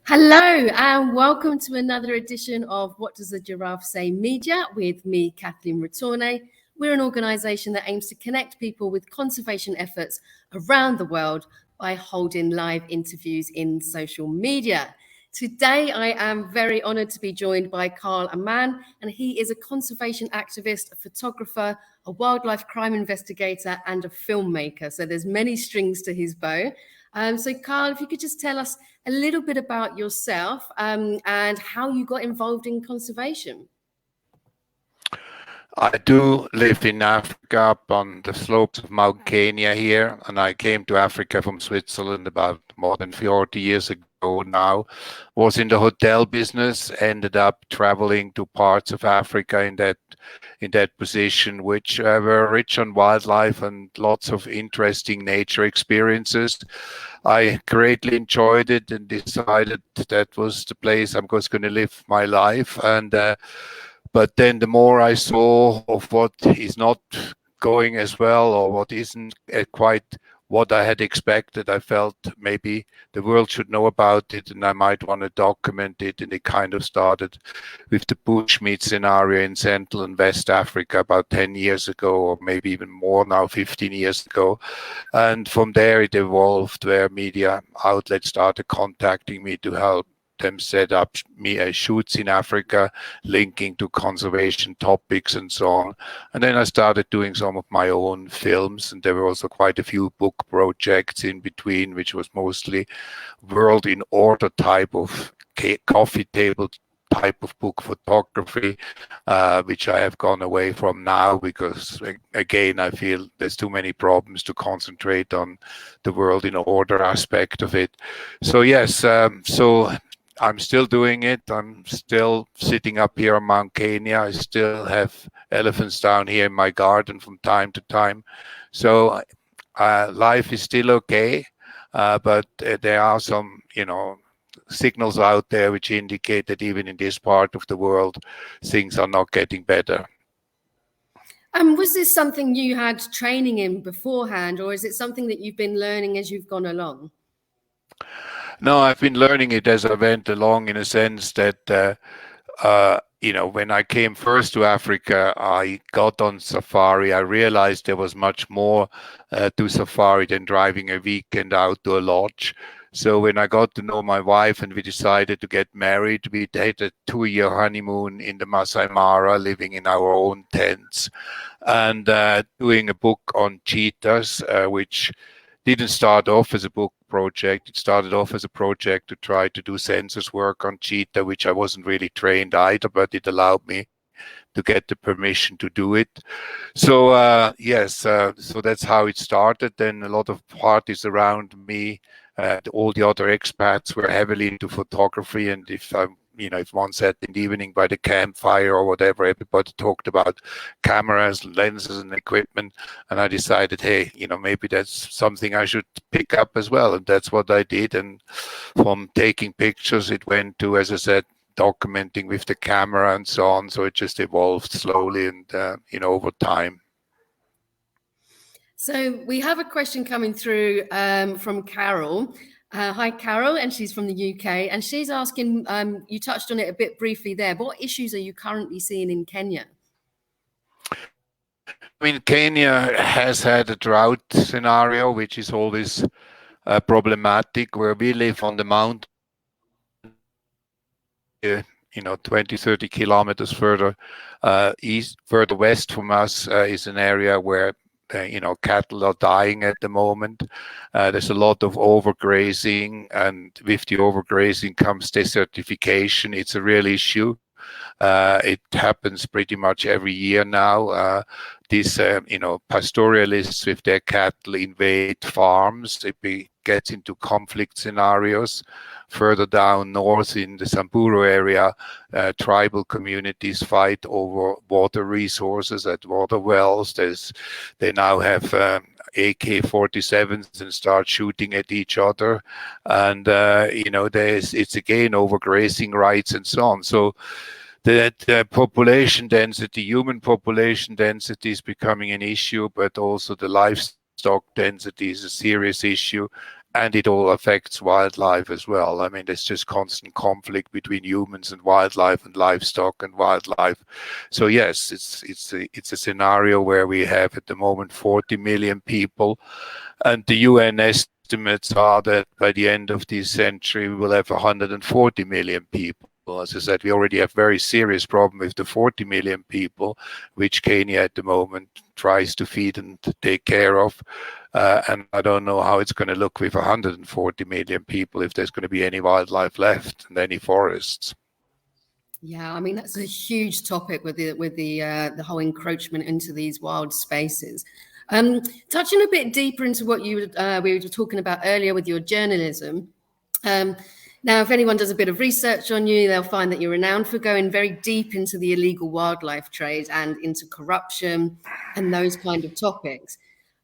Hello and welcome to another edition of What Does a Giraffe Say Media with me, Kathleen Ritorne. We're an organisation that aims to connect people with conservation efforts around the world by holding live interviews in social media. Today, I am very honoured to be joined by Karl Ammann, and he is a conservation activist, a photographer, a wildlife crime investigator, and a filmmaker. So there's many strings to his bow. So Karl, if you could just tell us a little bit about yourself and how you got involved in conservation. I do live in Africa up on the slopes of Mount Kenya here, and I came to Africa from Switzerland about more than 40 years ago now. Was in the hotel business, ended up traveling to parts of Africa in that position, which were rich on wildlife and lots of interesting nature experiences. I greatly enjoyed it and decided that was the place I was going to live my life. But then the more I saw of what is not going as well or what isn't quite what I had expected, I felt maybe the world should know about it and I might want to document it. And it kind of started with the bushmeat scenario in Central and West Africa about 10 years ago, or maybe even more now, 15 years ago. And from there it evolved where media outlets started contacting me to help them set up shoots in Africa, linking to conservation topics and so on. And then I started doing some of my own films, and there were also quite a few book projects in between, which was mostly world in order type of coffee table type of book photography, which I have gone away from now because, again, I feel there's too many problems to concentrate on the world in order aspect of it. So yes, so I'm still doing it. I'm still sitting up here on Mount Kenya. I still have elephants down here in my garden from time to time. So life is still okay, but there are some, signals out there which indicate that even in this part of the world, things are not getting better. Was this something you had training in beforehand, or is it something that you've been learning as you've gone along? No, I've been learning it as I went along in a sense that, when I came first to Africa, I got on safari. I realized there was much more to safari than driving a weekend out to a lodge. So when I got to know my wife and we decided to get married, we had a 2-year honeymoon in the Masai Mara, living in our own tents and doing a book on cheetahs, which didn't start off as a book project. It started off as a project to try to do census work on cheetah, which I wasn't really trained either, but it allowed me to get the permission to do it. So so that's how it started. Then a lot of parties around me, all the other expats were heavily into photography, and if one sat in the evening by the campfire or whatever, everybody talked about cameras, lenses, and equipment. And I decided, hey, maybe that's something I should pick up as well. And that's what I did. And from taking pictures, it went to, as I said, documenting with the camera and so on. So it just evolved slowly and, over time. So we have a question coming through from Carol. Hi, Carol, and she's from the UK, and she's asking, you touched on it a bit briefly there, but what issues are you currently seeing in Kenya? I mean, Kenya has had a drought scenario, which is always problematic. Where we live on the mountain, 20, 30 kilometers further west from us is an area where cattle are dying at the moment. There's a lot of overgrazing, and with the overgrazing comes desertification. It's a real issue. It happens pretty much every year now. These, pastoralists with their cattle invade farms. It gets into conflict scenarios. Further down north in the Samburu area, tribal communities fight over water resources at water wells. They now have AK-47s and start shooting at each other. And, it's again overgrazing rights and so on. So that population density, human population density is becoming an issue, but also the livestock density is a serious issue. and it all affects wildlife as well. I mean, there's just constant conflict between humans and livestock and wildlife. So yes, it's a scenario where we have at the moment 40 million people, and the UN estimates are that by the end of this century we will have 140 million people. As I said, we already have very serious problem with the 40 million people, which Kenya at the moment tries to feed and take care of. And I don't know how it's going to look with 140 million people, if there's going to be any wildlife left and any forests. Yeah, I mean, that's a huge topic with the whole encroachment into these wild spaces. Touching a bit deeper into what we were talking about earlier with your journalism. Now, if anyone does a bit of research on you, they'll find that you're renowned for going very deep into the illegal wildlife trade and into corruption and those kind of topics.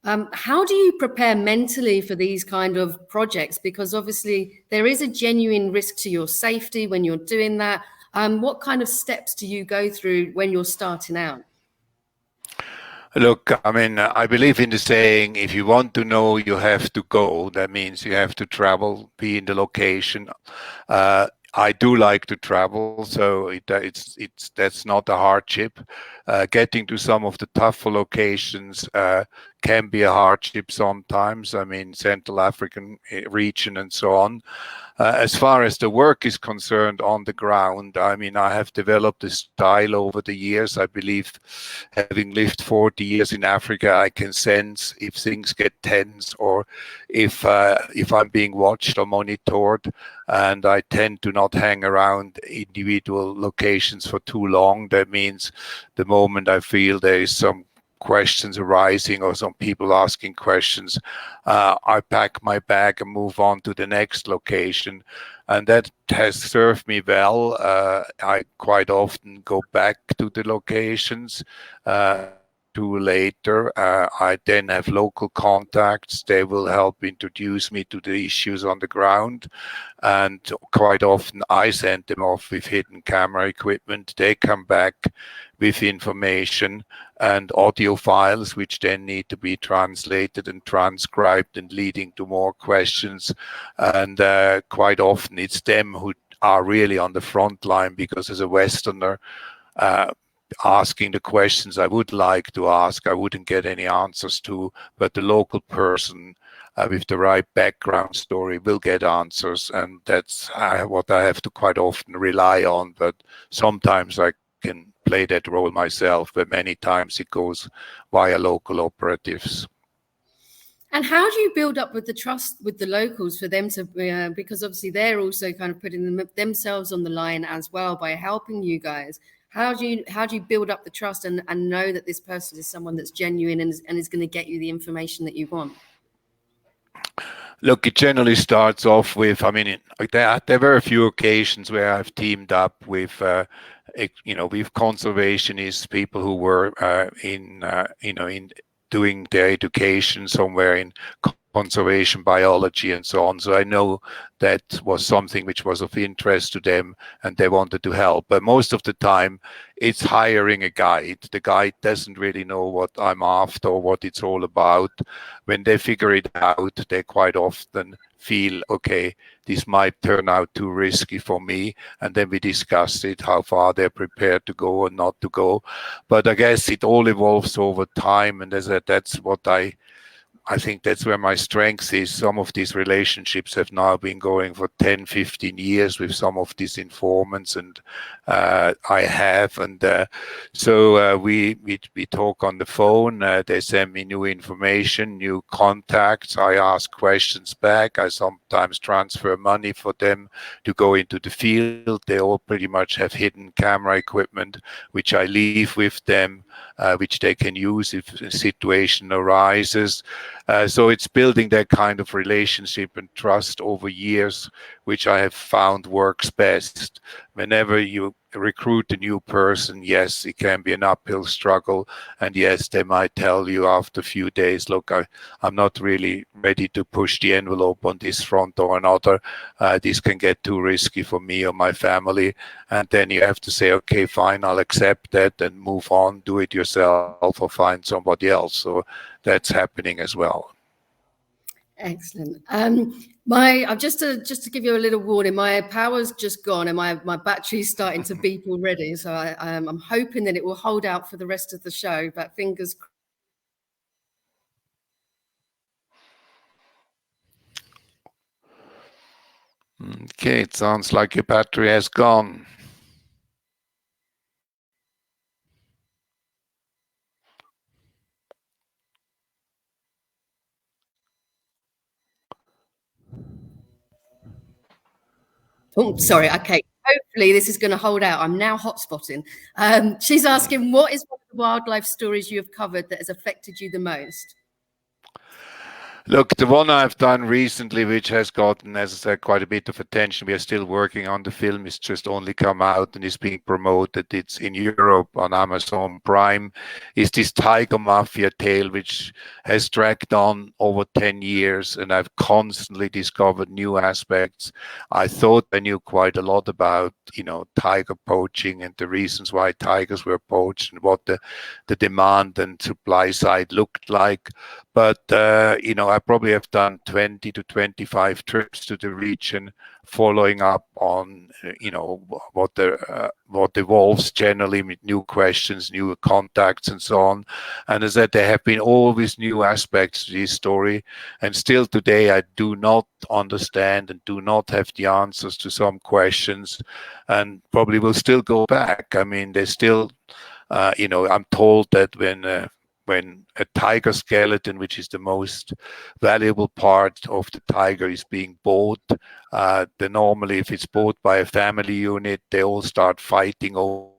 How do you prepare mentally for these kind of projects? Because obviously there is a genuine risk to your safety when you're doing that. What kind of steps do you go through when you're starting out? Look, I mean, I believe in the saying, if you want to know, you have to go. That means you have to travel, be in the location. I do like to travel, so that's not a hardship. Getting to some of the tougher locations can be a hardship sometimes. I mean, Central African region and so on. As far as the work is concerned on the ground, I mean, I have developed a style over the years. I believe, having lived 40 years in Africa, I can sense if things get tense or if I'm being watched or monitored. And I tend to not hang around individual locations for too long. That means the moment I feel there is some questions arising or some people asking questions, I pack my bag and move on to the next location. And that has served me well. I quite often go back to the locations to later. I then have local contacts. They will help introduce me to the issues on the ground. And quite often I send them off with hidden camera equipment. They come back with information and audio files, which then need to be translated and transcribed and leading to more questions. And quite often it's them who are really on the front line, because as a Westerner, asking the questions I would like to ask, I wouldn't get any answers to, but the local person with the right background story will get answers, and that's what I have to quite often rely on. But sometimes I can play that role myself, but many times it goes via local operatives. And how do you build up with the trust with the locals for them to, because obviously they're also kind of putting themselves on the line as well by helping you guys. How do you build up the trust and know that this person is someone that's genuine and is going to get you the information that you want? Look, it generally starts off with, I mean, there were a few occasions where I've teamed up with, with conservationists, people who were in doing their education somewhere in conservation biology and so on. So I know that was something which was of interest to them and they wanted to help. But most of the time it's hiring a guide. The guide doesn't really know what I'm after or what it's all about. When they figure it out, they quite often feel, okay, this might turn out too risky for me. And then we discuss it, how far they're prepared to go or not to go. But I guess it all evolves over time. And that's what I think that's where my strength is. Some of these relationships have now been going for 10, 15 years with some of these informants, and I have. And so we talk on the phone. They send me new information, new contacts. I ask questions back. I sometimes transfer money for them to go into the field. They all pretty much have hidden camera equipment, which I leave with them, which they can use if a situation arises. So it's building that kind of relationship and trust over years, which I have found works best. Whenever you recruit a new person, yes, it can be an uphill struggle. And yes, they might tell you after a few days, look, I'm not really ready to push the envelope on this front or another. This can get too risky for me or my family. And then you have to say, okay, fine, I'll accept that and move on, do it yourself or find somebody else. So that's happening as well. Excellent. I've just to give you a little warning, my power's just gone and my battery's starting to beep already. So I'm hoping that it will hold out for the rest of the show, but fingers crossed. Okay, it sounds like your battery has gone. Oh, sorry. Okay. Hopefully this is going to hold out. I'm now hotspotting. She's asking, what is one of the wildlife stories you have covered that has affected you the most? Look, the one I've done recently, which has gotten, as I said, quite a bit of attention, we are still working on the film. It's just only come out and is being promoted. It's in Europe on Amazon Prime. Is this Tiger Mafia tale, which has dragged on over 10 years, and I've constantly discovered new aspects. I thought I knew quite a lot about, tiger poaching and the reasons why tigers were poached and what the demand and supply side looked like. But, I probably have done 20 to 25 trips to the region, following up on, what evolves generally with new questions, new contacts, and so on. And as I said, there have been always new aspects to this story. And still today, I do not understand and do not have the answers to some questions, and probably will still go back. I mean, there's still, I'm told that when a tiger skeleton, which is the most valuable part of the tiger, is being bought, then normally if it's bought by a family unit, they all start fighting over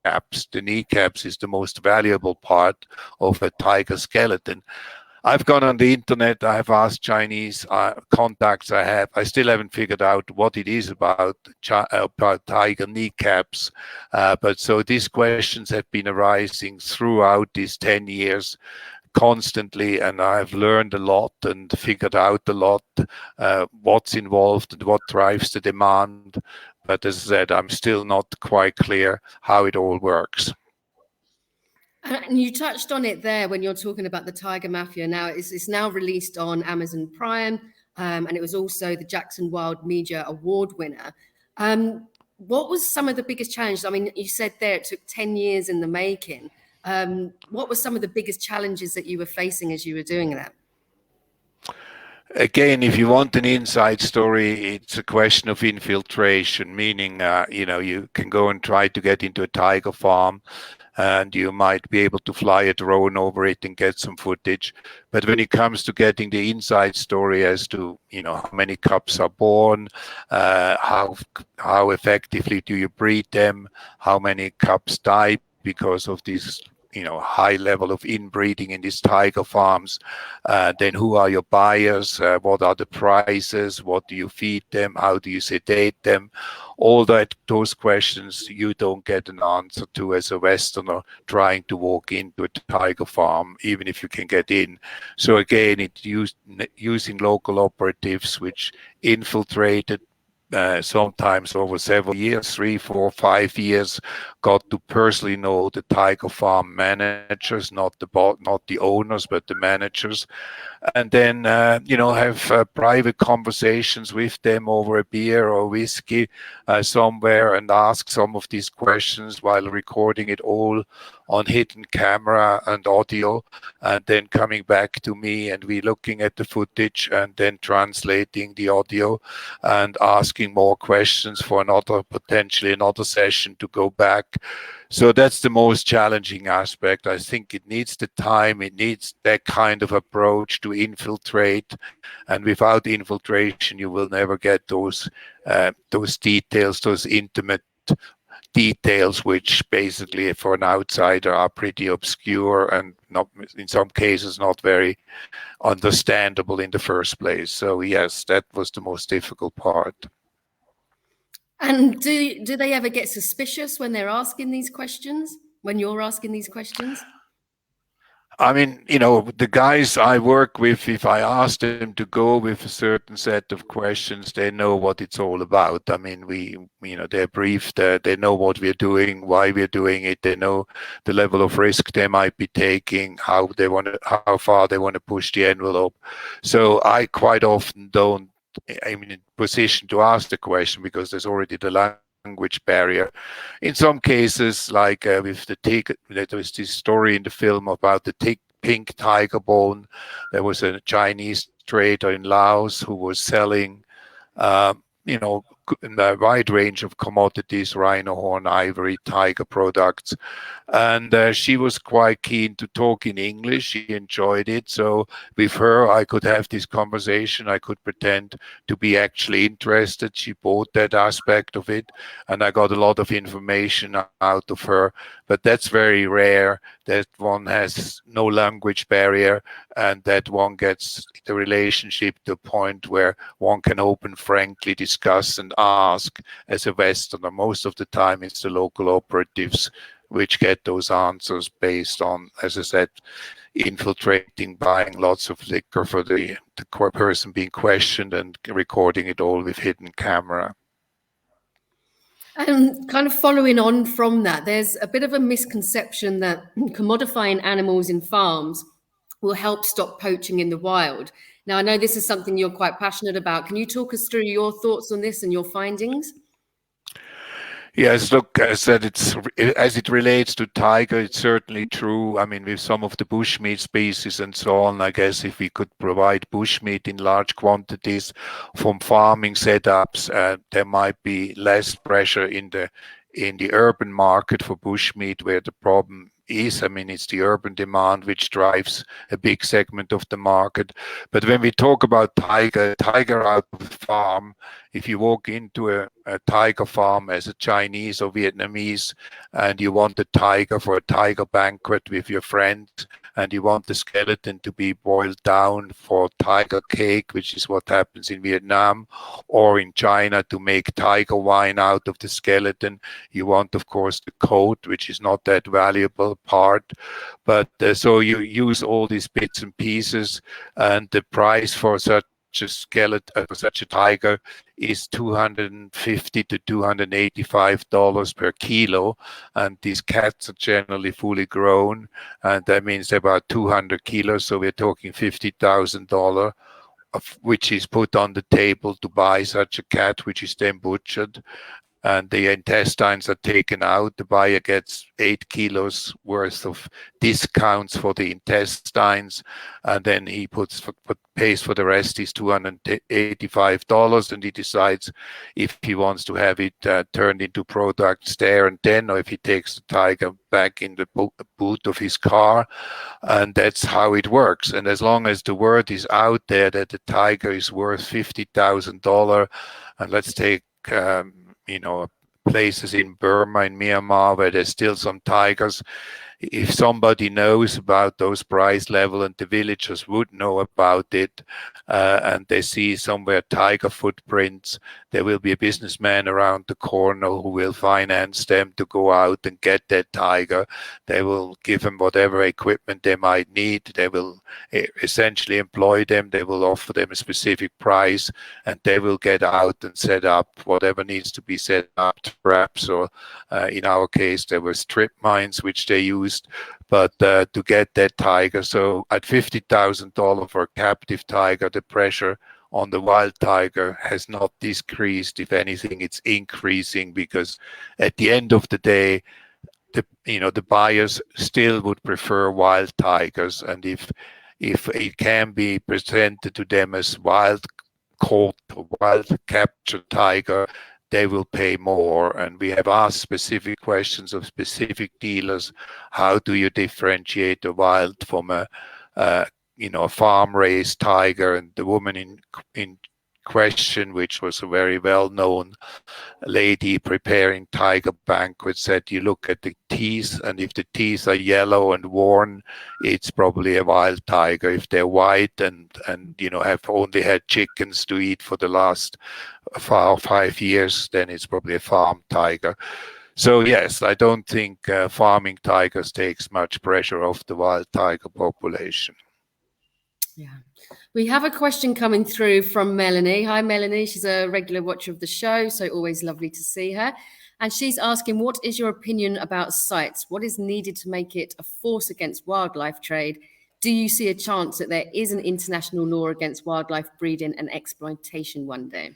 kneecaps. The kneecaps is the most valuable part of a tiger skeleton. I've gone on the internet, I've asked Chinese contacts I have. I still haven't figured out what it is about tiger kneecaps. But so these questions have been arising throughout these 10 years constantly, and I've learned a lot and figured out a lot what's involved and what drives the demand. But as I said, I'm still not quite clear how it all works. And you touched on it there when you're talking about the Tiger Mafia. Now it's now released on Amazon Prime, and it was also the Jackson Wild Media Award winner. What was some of the biggest challenges? I mean, you said there it took 10 years in the making. What were some of the biggest challenges that you were facing as you were doing that? Again, if you want an inside story, it's a question of infiltration, meaning, you can go and try to get into a tiger farm, and you might be able to fly a drone over it and get some footage. But when it comes to getting the inside story as to, how many cubs are born, how effectively do you breed them, how many cubs die because of this, high level of inbreeding in these tiger farms, then who are your buyers, what are the prices, what do you feed them, how do you sedate them, all those questions you don't get an answer to as a Westerner trying to walk into a tiger farm, even if you can get in. So again, it's using local operatives which infiltrated sometimes over several years, 3, 4, 5 years, got to personally know the tiger farm managers, not the owners, but the managers, and then have private conversations with them over a beer or whiskey somewhere, and ask some of these questions while recording it all on hidden camera and audio, and then coming back to me and we looking at the footage and then translating the audio and asking more questions for potentially another session to go back. So that's the most challenging aspect. I think it needs the time, it needs that kind of approach to infiltrate, and without infiltration you will never get those details, those intimate details, which basically for an outsider are pretty obscure and not, in some cases, not very understandable in the first place. So yes, that was the most difficult part. And do they ever get suspicious when they're asking these questions, when you're asking these questions? I mean, the guys I work with, if I ask them to go with a certain set of questions, they know what it's all about. I mean, they're briefed, they know what we're doing, why we're doing it. They know the level of risk they might be taking, how far they want to push the envelope. So I quite often don't, I'm in a position to ask the question because there's already the language barrier. In some cases, like with the tiger, there was this story in the film about the pink tiger bone. There was a Chinese trader in Laos who was selling, a wide range of commodities, rhino horn, ivory, tiger products. And she was quite keen to talk in English. She enjoyed it. So with her, I could have this conversation. I could pretend to be actually interested. She bought that aspect of it, and I got a lot of information out of her. But that's very rare that one has no language barrier and that one gets the relationship to a point where one can open, frankly discuss and ask as a Westerner. Most of the time, it's the local operatives which get those answers based on, as I said, infiltrating, buying lots of liquor for the person being questioned and recording it all with hidden camera. Kind of following on from that, there's a bit of a misconception that commodifying animals in farms will help stop poaching in the wild. Now, I know this is something you're quite passionate about. Can you talk us through your thoughts on this and your findings? Yes, look, as I said, as it relates to tiger, it's certainly true. I mean, with some of the bushmeat species and so on, I guess if we could provide bushmeat in large quantities from farming setups, there might be less pressure in the urban market for bushmeat, where the problem is. I mean, it's the urban demand which drives a big segment of the market. But when we talk about tiger out of the farm, if you walk into a tiger farm as a Chinese or Vietnamese and you want a tiger for a tiger banquet with your friends, and you want the skeleton to be boiled down for tiger cake, which is what happens in Vietnam, or in China to make tiger wine out of the skeleton. You want, of course, the coat, which is not that valuable part. But so you use all these bits and pieces, and the price for such a skeleton, for such a tiger, is $250 to $285 per kilo, and these cats are generally fully grown, and that means about 200 kilos. So we're talking $50,000, which is put on the table to buy such a cat, which is then butchered, and the intestines are taken out. The buyer gets 8 kilos worth of discounts for the intestines, and then he pays for the rest, is $285, and he decides if he wants to have it turned into products there and then, or if he takes the tiger back in the boot of his car. And that's how it works. And as long as the word is out there that the tiger is worth $50,000, and let's take places in Burma, in Myanmar, where there's still some tigers. If somebody knows about those price level, and the villagers would know about it, and they see somewhere tiger footprints, there will be a businessman around the corner who will finance them to go out and get that tiger. They will give them whatever equipment they might need. They will essentially employ them. They will offer them a specific price, and they will get out and set up whatever needs to be set up, traps, or in our case, there were strip mines which they used. But to get that tiger, so at $50,000 for a captive tiger, the pressure on the wild tiger has not decreased. If anything, it's increasing, because at the end of the day, the buyers still would prefer wild tigers, and if it can be presented to them as wild caught or wild captured tiger, they will pay more. And we have asked specific questions of specific dealers. How do you differentiate a wild from a farm-raised tiger? And the woman in question, which was a very well-known lady preparing tiger banquet, said you look at the teeth, and if the teeth are yellow and worn, it's probably a wild tiger. If they're white and have only had chickens to eat for the last 5 years, then it's probably a farm tiger. So yes, I don't think farming tigers takes much pressure off the wild tiger population. Yeah. We have a question coming through from Melanie. Hi, Melanie. She's a regular watcher of the show, so always lovely to see her. And she's asking, what is your opinion about CITES? What is needed to make it a force against wildlife trade? Do you see a chance that there is an international law against wildlife breeding and exploitation one day?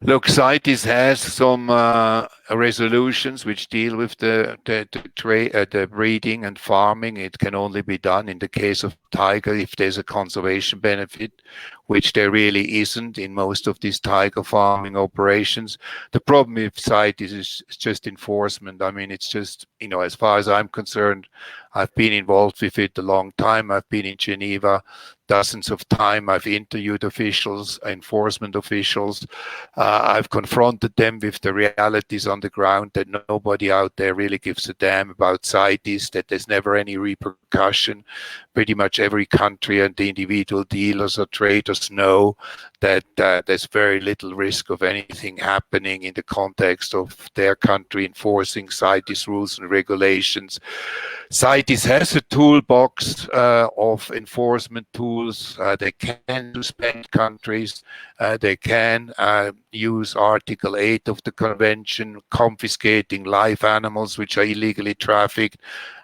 Look, CITES has some resolutions which deal with the breeding and farming. It can only be done in the case of tiger if there's a conservation benefit, which there really isn't in most of these tiger farming operations. The problem with CITES is just enforcement. I mean, it's just, as far as I'm concerned, I've been involved with it a long time. I've been in Geneva dozens of times. I've interviewed officials, enforcement officials. I've confronted them with the realities on the ground that nobody out there really gives a damn about CITES, that there's never any repercussion. Pretty much every country and the individual dealers or traders know that there's very little risk of anything happening in the context of their country enforcing CITES rules and regulations. CITES has a toolbox of enforcement tools. They can suspend countries. They can use Article 8 of the Convention, confiscating live animals which are illegally trafficked.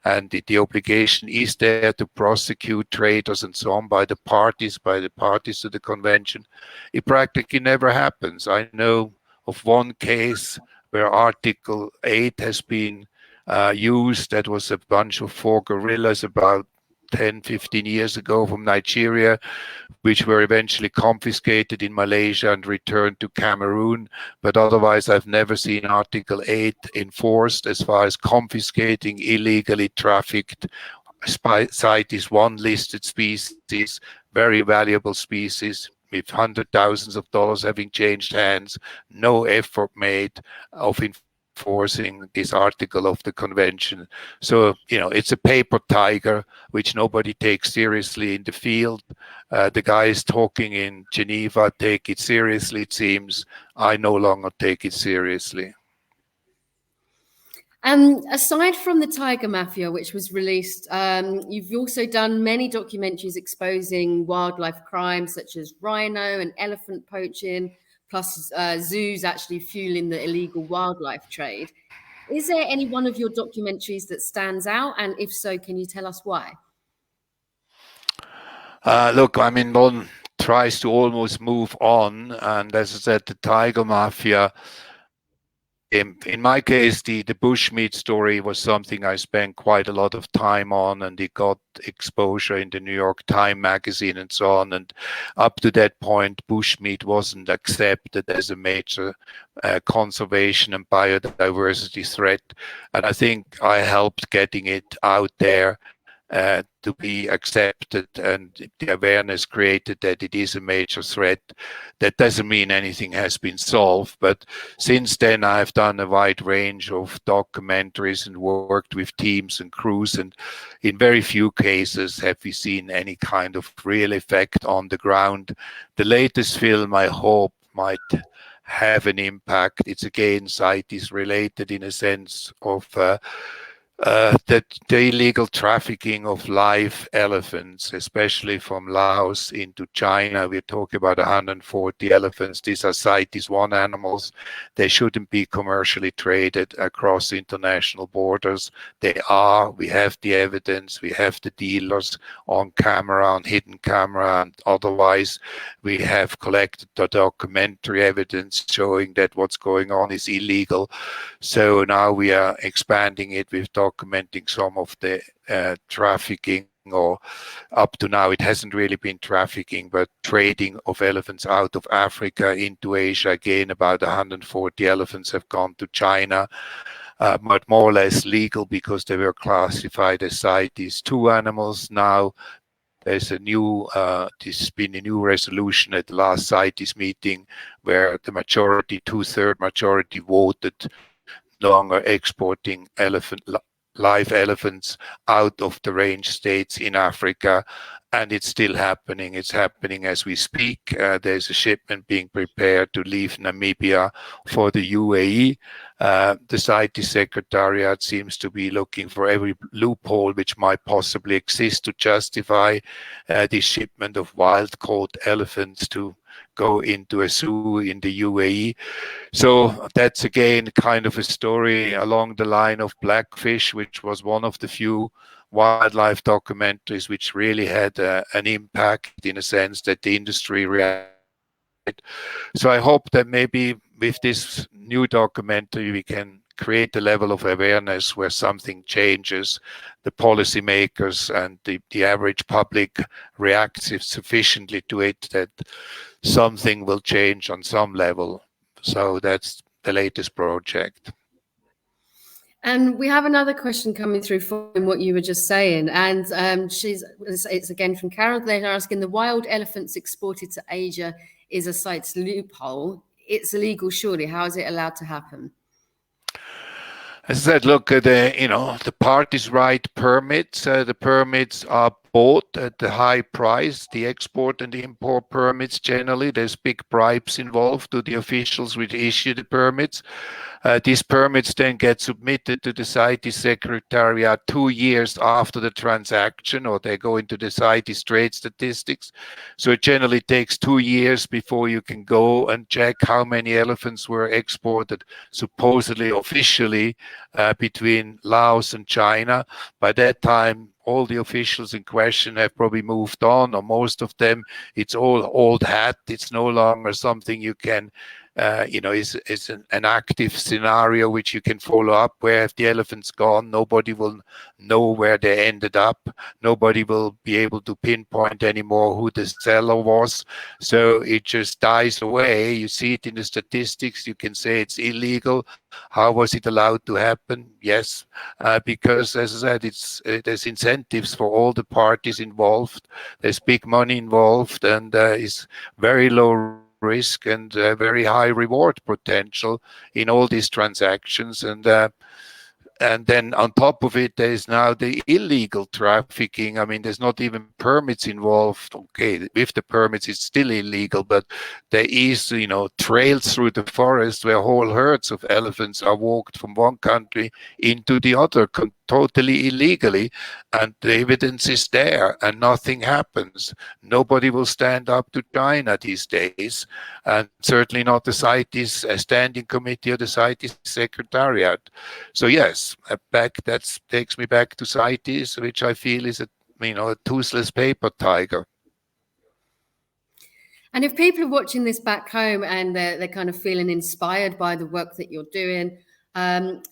And the obligation is there to prosecute traders and so on by the parties to the Convention. It practically never happens. I know of one case where Article 8 has been used. That was a bunch of 4 gorillas about 10, 15 years ago from Nigeria, which were eventually confiscated in Malaysia and returned to Cameroon. But otherwise, I've never seen Article 8 enforced as far as confiscating illegally trafficked CITES 1 listed species, very valuable species, with hundreds of thousands of dollars having changed hands, no effort made of enforcing this article of the convention. So, it's a paper tiger, which nobody takes seriously in the field. The guys talking in Geneva take it seriously, it seems. I no longer take it seriously. Aside from the Tiger Mafia, which was released, you've also done many documentaries exposing wildlife crimes such as rhino and elephant poaching, plus zoos actually fueling the illegal wildlife trade. Is there any one of your documentaries that stands out? And if so, can you tell us why? Look, I mean, one tries to almost move on. And as I said, the Tiger Mafia, in my case, the bushmeat story was something I spent quite a lot of time on, and it got exposure in the New York Times magazine and so on. And up to that point, bushmeat wasn't accepted as a major conservation and biodiversity threat. And I think I helped getting it out there to be accepted, and the awareness created that it is a major threat. That doesn't mean anything has been solved, but since then I've done a wide range of documentaries and worked with teams and crews, and in very few cases have we seen any kind of real effect on the ground. The latest film, I hope, might have an impact. It's again CITES related in a sense of the illegal trafficking of live elephants, especially from Laos into China. We're talking about 140 elephants. These are CITES 1 animals. They shouldn't be commercially traded across international borders. They are. We have the evidence. We have the dealers on camera, on hidden camera, and otherwise. We have collected the documentary evidence showing that what's going on is illegal. So now we are expanding it with documenting some of the trafficking, or up to now it hasn't really been trafficking, but trading of elephants out of Africa into Asia. Again, about 140 elephants have gone to China, but more or less legal because they were classified as CITES 2 animals. Now there's there's been a new resolution at the last CITES meeting where the majority, 2/3 majority voted no longer exporting live elephants out of the range states in Africa. And it's still happening. It's happening as we speak. There's a shipment being prepared to leave Namibia for the UAE. The CITES Secretariat seems to be looking for every loophole which might possibly exist to justify the shipment of wild-caught elephants to go into a zoo in the UAE. So that's again kind of a story along the line of Blackfish, which was one of the few wildlife documentaries which really had an impact in a sense that the industry reacted. So I hope that maybe with this new documentary we can create a level of awareness where something changes, the policymakers and the average public reacts sufficiently to it that something will change on some level. So that's the latest project. And we have another question coming through from what you were just saying. And it's again from Carol. They're asking, the wild elephants exported to Asia is a CITES loophole. It's illegal, surely. How is it allowed to happen? As I said, look, the parties write permits. The permits are bought at the high price. The export and the import permits, generally, there's big bribes involved to the officials which issue the permits. These permits then get submitted to the CITES Secretariat 2 years after the transaction, or they go into the CITES trade statistics. So it generally takes 2 years before you can go and check how many elephants were exported, supposedly officially, between Laos and China. By that time, all the officials in question have probably moved on, or most of them. It's all old hat. It's no longer something you can is an active scenario which you can follow up. Where if the elephant's gone, nobody will know where they ended up. Nobody will be able to pinpoint anymore who the seller was. So it just dies away. You see it in the statistics. You can say it's illegal. How was it allowed to happen? Yes, because as I said, there's incentives for all the parties involved. There's big money involved, and it's very low risk and very high reward potential in all these transactions. And then on top of it, there is now the illegal trafficking. I mean, there's not even permits involved. Okay, with the permits, it's still illegal, but there is, trails through the forest where whole herds of elephants are walked from one country into the other, totally illegally, and the evidence is there, and nothing happens. Nobody will stand up to China these days, and certainly not the CITES Standing Committee or the CITES Secretariat. So yes, that takes me back to CITES, which I feel is a toothless paper tiger. And if people are watching this back home and they're kind of feeling inspired by the work that you're doing,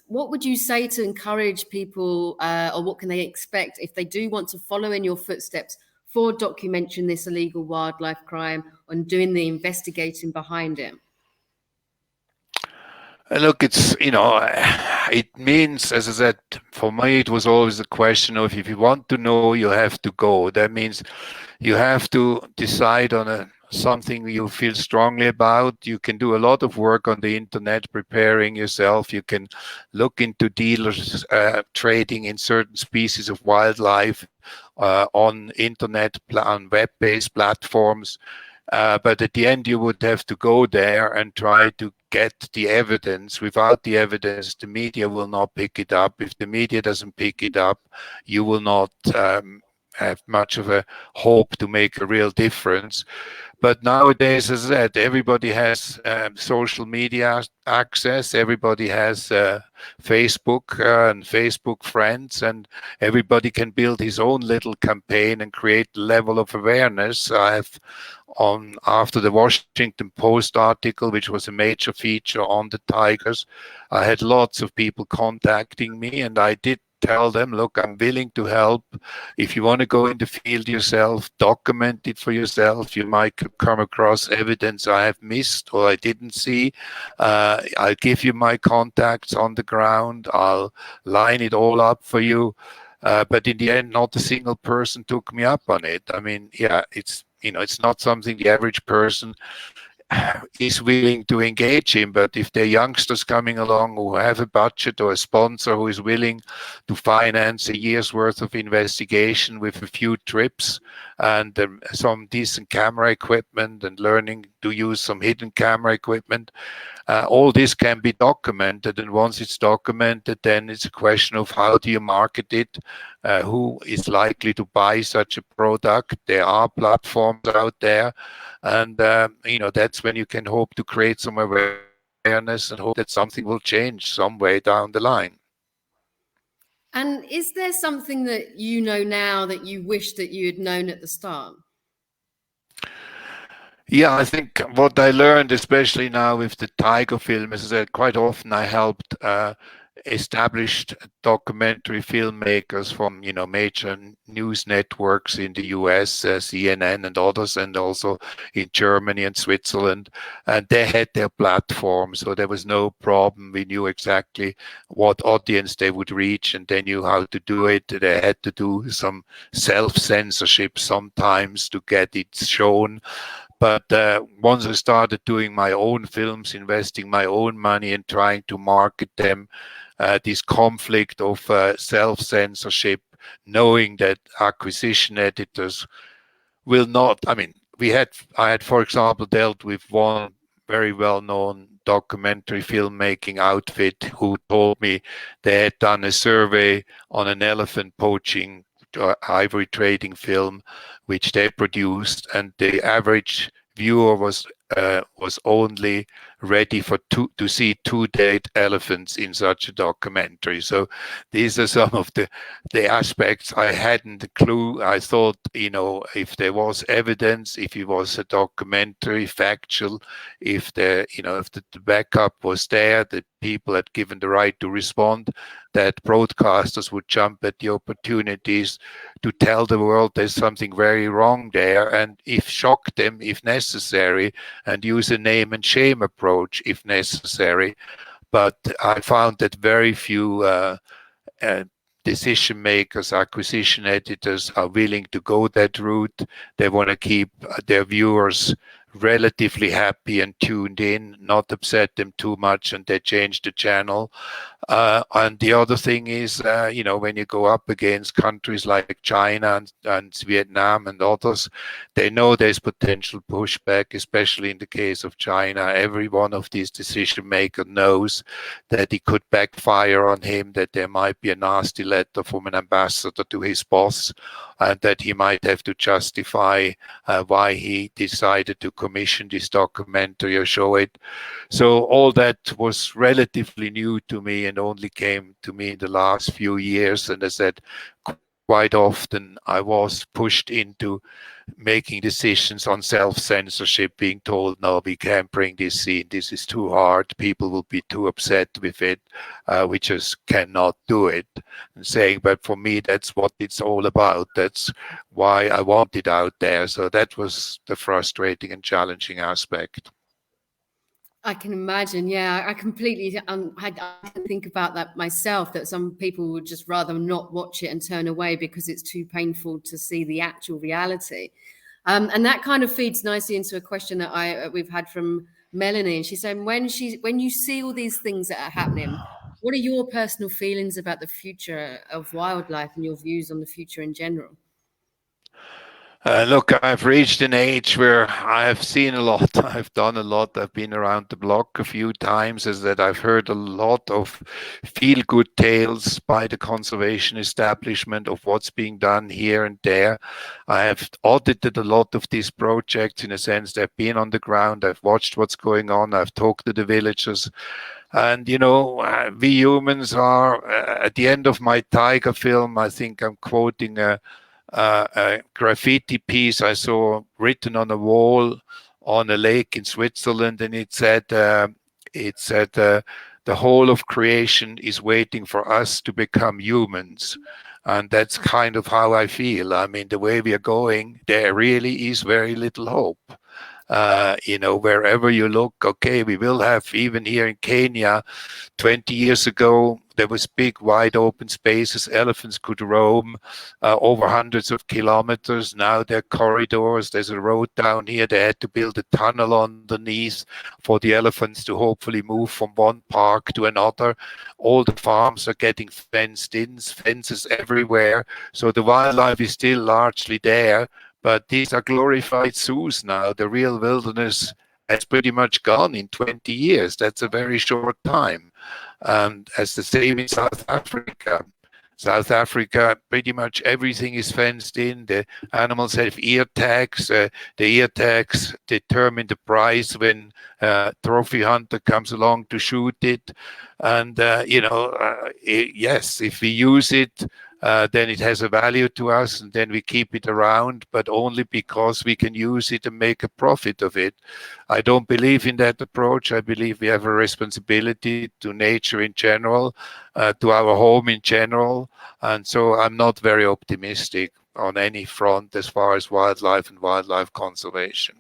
what would you say to encourage people, or what can they expect if they do want to follow in your footsteps for documenting this illegal wildlife crime and doing the investigating behind it? Look, it means, as I said, for me, it was always a question of if you want to know, you have to go. That means you have to decide on something you feel strongly about. You can do a lot of work on the internet, preparing yourself. You can look into dealers trading in certain species of wildlife on internet, on web-based platforms. But at the end, you would have to go there and try to get the evidence. Without the evidence, the media will not pick it up. If the media doesn't pick it up, you will not have much of a hope to make a real difference. But nowadays, as I said, everybody has social media access. Everybody has Facebook and Facebook friends, and everybody can build his own little campaign and create a level of awareness. After the Washington Post article, which was a major feature on the tigers, I had lots of people contacting me, and I did tell them, look, I'm willing to help. If you want to go in the field yourself, document it for yourself. You might come across evidence I have missed or I didn't see. I'll give you my contacts on the ground. I'll line it all up for you. But in the end, not a single person took me up on it. I mean, yeah, it's not something the average person is willing to engage in. But if there are youngsters coming along who have a budget or a sponsor who is willing to finance a year's worth of investigation with a few trips and some decent camera equipment and learning to use some hidden camera equipment, all this can be documented. And once it's documented, then it's a question of how do you market it, who is likely to buy such a product. There are platforms out there, and that's when you can hope to create some awareness and hope that something will change some way down the line. And is there something that you know now that you wish that you had known at the start? Yeah, I think what I learned, especially now with the Tiger film, is that quite often I helped established documentary filmmakers from major news networks in the US, CNN and others, and also in Germany and Switzerland, and they had their platform, so there was no problem. We knew exactly what audience they would reach, and they knew how to do it. They had to do some self-censorship sometimes to get it shown. But once I started doing my own films, investing my own money and trying to market them, this conflict of self-censorship, knowing that acquisition editors will not, I had, for example, dealt with one very well-known documentary filmmaking outfit who told me they had done a survey on an elephant poaching ivory trading film, which they produced, and the average viewer was only ready to see 2 dead elephants in such a documentary. So these are some of the aspects I hadn't a clue. I thought, if there was evidence, if it was a documentary, factual, if the backup was there, that people had given the right to respond, that broadcasters would jump at the opportunities to tell the world there's something very wrong there, and if shock them if necessary, and use a name and shame approach if necessary. But I found that very few decision makers, acquisition editors are willing to go that route. They want to keep their viewers relatively happy and tuned in, not upset them too much, and they change the channel. And the other thing is, when you go up against countries like China and Vietnam and others, they know there's potential pushback, especially in the case of China. Every one of these decision makers knows that it could backfire on him, that there might be a nasty letter from an ambassador to his boss, and that he might have to justify why he decided to commission this documentary or show it. So all that was relatively new to me and only came to me in the last few years. And as I said, quite often I was pushed into making decisions on self-censorship, being told, no, we can't bring this scene, this is too hard, people will be too upset with it, we just cannot do it. And saying, but for me, that's what it's all about. That's why I want it out there. So that was the frustrating and challenging aspect. I can imagine. Yeah, I completely. I can think about that myself. That some people would just rather not watch it and turn away because it's too painful to see the actual reality. And that kind of feeds nicely into a question that we've had from Melanie. And she said, when you see all these things that are happening, what are your personal feelings about the future of wildlife and your views on the future in general? Look, I've reached an age where I have seen a lot. I've done a lot. I've been around the block a few times. Is that I've heard a lot of feel-good tales by the conservation establishment of what's being done here and there. I have audited a lot of these projects in a sense. They've been on the ground. I've watched what's going on. I've talked to the villagers. And, we humans are, at the end of my Tiger film, I think I'm quoting a graffiti piece I saw written on a wall on a lake in Switzerland, and it said, the whole of creation is waiting for us to become humans. And that's kind of how I feel. I mean, the way we are going, there really is very little hope. Wherever you look, okay, we will have, even here in Kenya, 20 years ago, there was big, wide open spaces. Elephants could roam over hundreds of kilometers. Now there are corridors. There's a road down here. They had to build a tunnel underneath for the elephants to hopefully move from one park to another. All the farms are getting fenced in, fences everywhere. So the wildlife is still largely there, but these are glorified zoos now. The real wilderness has pretty much gone in 20 years. That's a very short time. And as the same in South Africa. South Africa, pretty much everything is fenced in. The animals have ear tags. The ear tags determine the price when a trophy hunter comes along to shoot it. And, yes, if we use it, then it has a value to us, and then we keep it around, but only because we can use it and make a profit of it. I don't believe in that approach. I believe we have a responsibility to nature in general, to our home in general, and so I'm not very optimistic on any front as far as wildlife and wildlife conservation.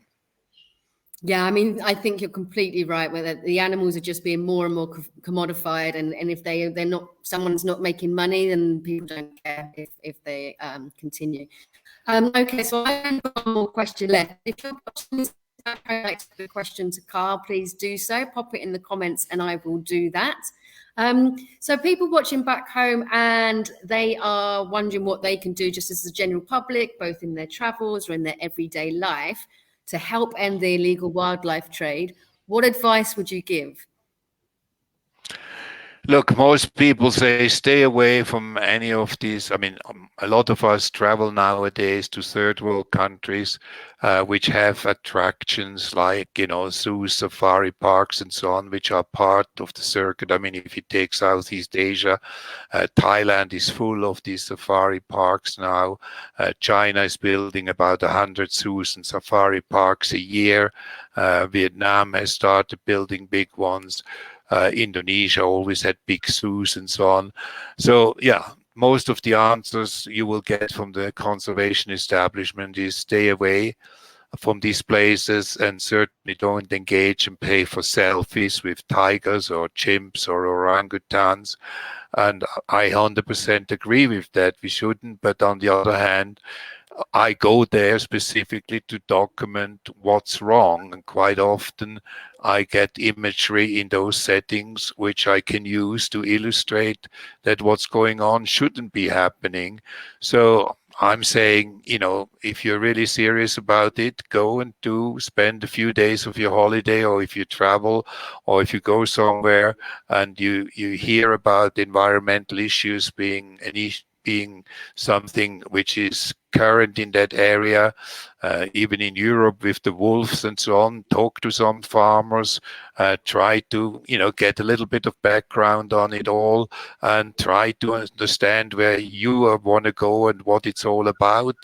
Yeah, I mean, I think you're completely right. Where the animals are just being more and more commodified, and if they're not, someone's not making money, then people don't care if they continue. Okay, so I have one more question left. If you're watching this, the question to Karl, please do so. Pop it in the comments, and I will do that. So people watching back home, and they are wondering what they can do, just as a general public, both in their travels or in their everyday life, to help end the illegal wildlife trade. What advice would you give? Look, most people say stay away from any of these. I mean, a lot of us travel nowadays to third world countries, which have attractions like, zoos, safari parks, and so on, which are part of the circuit. I mean, if you take Southeast Asia, Thailand is full of these safari parks now. China is building about 100 zoos and safari parks a year. Vietnam has started building big ones. Indonesia always had big zoos and so on. So yeah, most of the answers you will get from the conservation establishment is stay away from these places, and certainly don't engage and pay for selfies with tigers or chimps or orangutans. And I 100% agree with that. We shouldn't. But on the other hand, I go there specifically to document what's wrong, and quite often I get imagery in those settings which I can use to illustrate that what's going on shouldn't be happening. So I'm saying, if you're really serious about it, go and spend a few days of your holiday, or if you travel, or if you go somewhere and you hear about environmental issues being something which is current in that area, even in Europe with the wolves and so on, talk to some farmers, try to, get a little bit of background on it all, and try to understand where you want to go and what it's all about.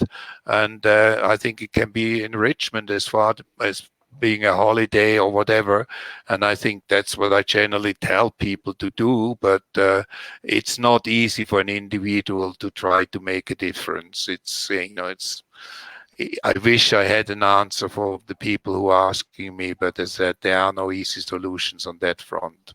And I think it can be enrichment as far as being a holiday or whatever. And I think that's what I generally tell people to do. But it's not easy for an individual to try to make a difference. I wish I had an answer for the people who are asking me, but as I said, there are no easy solutions on that front.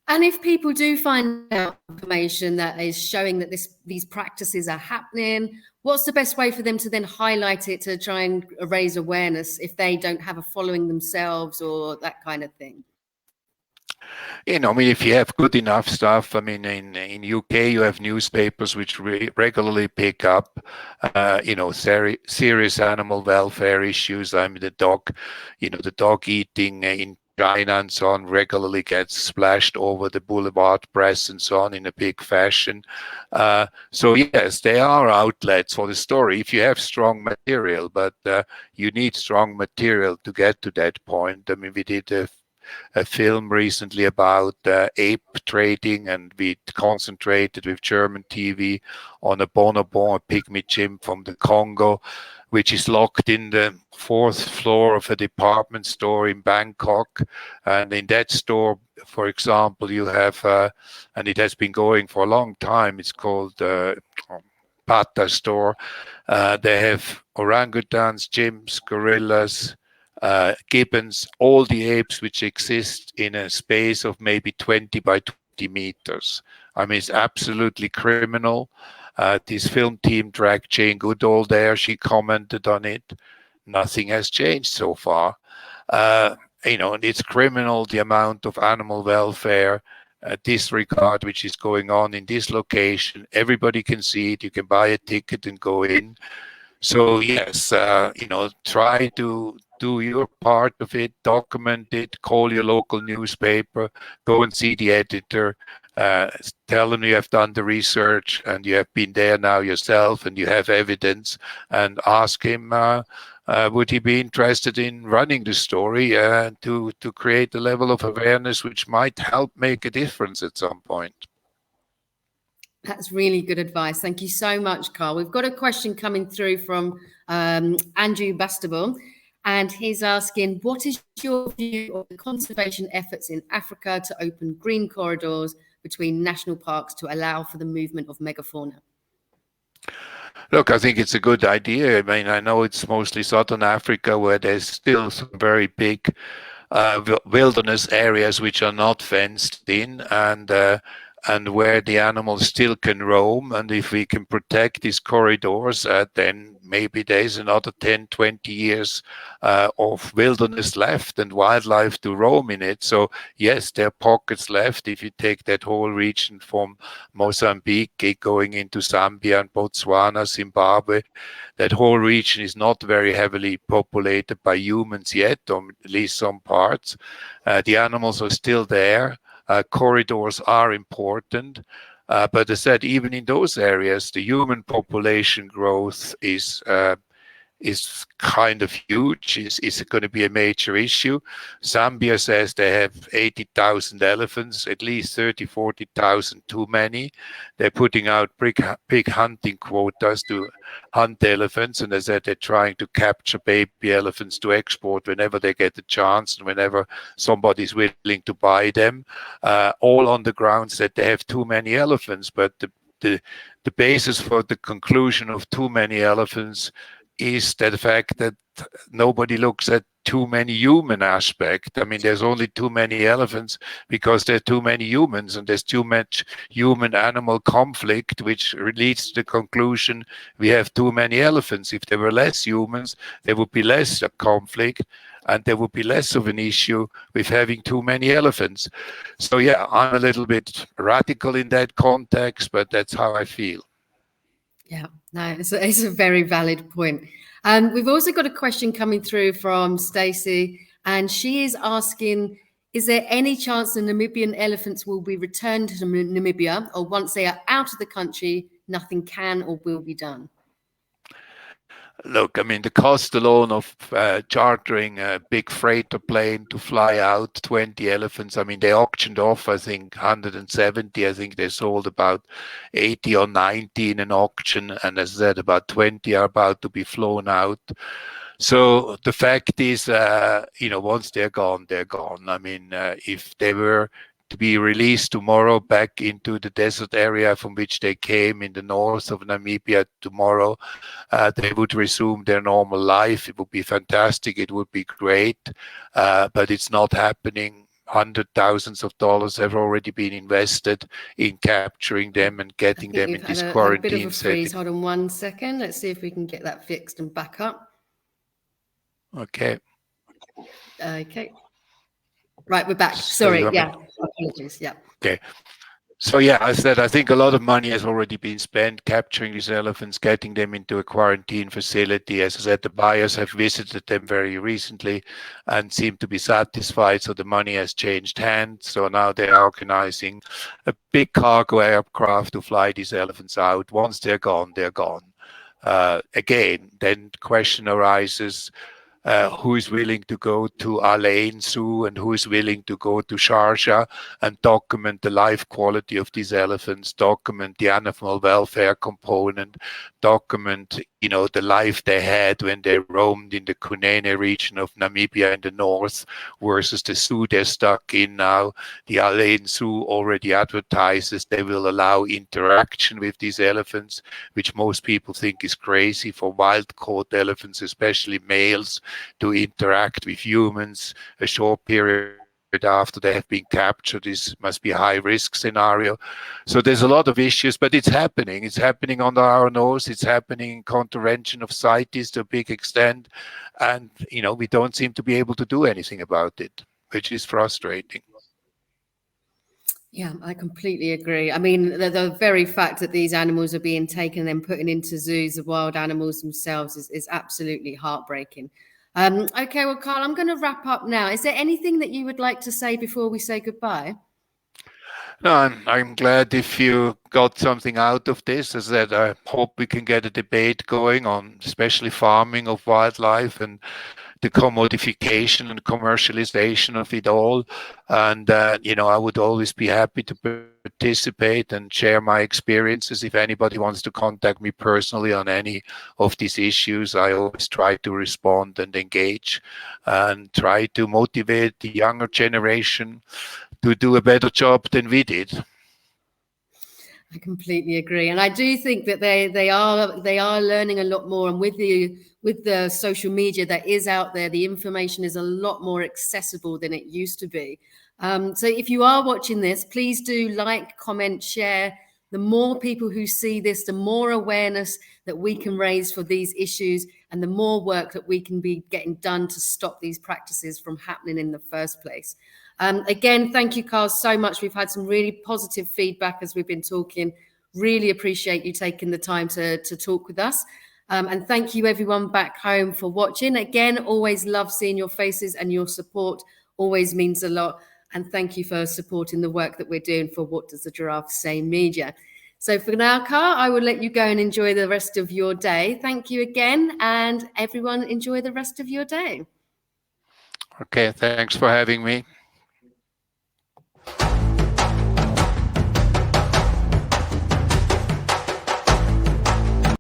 And if people do find out information that is showing that these practices are happening, what's the best way for them to then highlight it to try and raise awareness if they don't have a following themselves or that kind of thing? If you have good enough stuff, in UK you have newspapers which regularly pick up, serious animal welfare issues. The dog eating in China and so on regularly gets splashed over the boulevard press and so on in a big fashion. So yes, there are outlets for the story if you have strong material, but you need strong material to get to that point. We did a film recently about ape trading, and we concentrated with German TV on a bonobo, a pygmy chimp from the Congo, which is locked in the fourth floor of a department store in Bangkok. And in that store, for example, you have, and it has been going for a long time, it's called Pata store. They have orangutans, chimps, gorillas, gibbons, all the apes which exist in a space of maybe 20 by 20 meters. I mean, it's absolutely criminal. This film team dragged Jane Goodall there. She commented on it. Nothing has changed so far. And it's criminal, the amount of animal welfare disregard which is going on in this location. Everybody can see it. You can buy a ticket and go in. So yes, try to do your part of it, document it, call your local newspaper, go and see the editor, tell them you have done the research and you have been there now yourself and you have evidence, and ask him would he be interested in running the story to create a level of awareness which might help make a difference at some point. That's really good advice. Thank you so much, Karl. We've got a question coming through from Andrew Bastable, and he's asking, what is your view of the conservation efforts in Africa to open green corridors between national parks to allow for the movement of megafauna? Look, I think it's a good idea. I mean, I know it's mostly Southern Africa where there's still some very big wilderness areas which are not fenced in, and where the animals still can roam. And if we can protect these corridors, then maybe there's another 10, 20 years of wilderness left and wildlife to roam in it. So yes, there are pockets left. If you take that whole region from Mozambique going into Zambia and Botswana, Zimbabwe, that whole region is not very heavily populated by humans yet, or at least some parts. The animals are still there. Corridors are important, but as I said, even in those areas, the human population growth is kind of huge, is going to be a major issue. Zambia says they have 80,000 elephants, at least 30, 40,000 too many. They're putting out big hunting quotas to hunt elephants, and as I said, they're trying to capture baby elephants to export whenever they get the chance and whenever somebody's willing to buy them, all on the grounds that they have too many elephants. But the basis for the conclusion of too many elephants is the fact that nobody looks at too many human aspect. I mean, there's only too many elephants because there are too many humans, and there's too much human-animal conflict, which leads to the conclusion we have too many elephants. If there were less humans, there would be less conflict, and there would be less of an issue with having too many elephants. So yeah, I'm a little bit radical in that context, but that's how I feel. Yeah, no, it's a very valid point. We've also got a question coming through from Stacey, and she is asking, is there any chance the Namibian elephants will be returned to Namibia, or once they are out of the country, nothing can or will be done? Look, I mean, the cost alone of chartering a big freighter plane to fly out 20 elephants, I mean, they auctioned off, I think, 170. I think they sold about 80 or 90 in an auction. And as I said, about 20 are about to be flown out. So the fact is, once they're gone, they're gone. I mean, if they were to be released tomorrow back into the desert area from which they came in the north of Namibia tomorrow, they would resume their normal life. It would be fantastic. It would be great, but it's not happening. $100,000s of dollars have already been invested in capturing them and getting them in this quarantine setting. A bit of a freeze. setting. Hold on 1 second. Let's see if we can get that fixed and back up. Okay. Right, we're back. Sorry, yeah. Apologies, yeah. Okay. So yeah, I said, I think a lot of money has already been spent capturing these elephants, getting them into a quarantine facility. As I said, the buyers have visited them very recently and seem to be satisfied. So the money has changed hands. So now they're organizing a big cargo aircraft to fly these elephants out. Once they're gone, they're gone. Again, then the question arises, who is willing to go to Al Ain Zoo and who is willing to go to Sharjah and document the life quality of these elephants, document the animal welfare component, document the life they had when they roamed in the Kunene region of Namibia in the north versus the zoo they're stuck in now. The Alain Zoo already advertises they will allow interaction with these elephants, which most people think is crazy for wild-caught elephants, especially males, to interact with humans a short period after they have been captured. This must be a high-risk scenario. So there's a lot of issues, but it's happening. It's happening under our nose. It's happening in contravention of CITES to a big extent. And, we don't seem to be able to do anything about it, which is frustrating. Yeah, I completely agree. I mean, the very fact that these animals are being taken and then put into zoos, the wild animals themselves, is absolutely heartbreaking. Okay, well, Karl, I'm going to wrap up now. Is there anything that you would like to say before we say goodbye? No, I'm glad if you got something out of this. As I said, I hope we can get a debate going on especially farming of wildlife and the commodification and commercialization of it all. And, I would always be happy to participate and share my experiences. If anybody wants to contact me personally on any of these issues, I always try to respond and engage and try to motivate the younger generation to do a better job than we did. I completely agree, and I do think that they are learning a lot more. And with the social media that is out there, the information is a lot more accessible than it used to be. So if you are watching this, please do like, comment, share. The more people who see this, the more awareness that we can raise for these issues, and the more work that we can be getting done to stop these practices from happening in the first place. Again, thank you, Karl, so much. We've had some really positive feedback as we've been talking. Really appreciate you taking the time to talk with us. And thank you, everyone back home, for watching. Again, always love seeing your faces, and your support always means a lot. And thank you for supporting the work that we're doing for What Does the Giraffe Say Media. So for now, Karl, I will let you go and enjoy the rest of your day. Thank you again, and everyone enjoy the rest of your day. Okay, thanks for having me.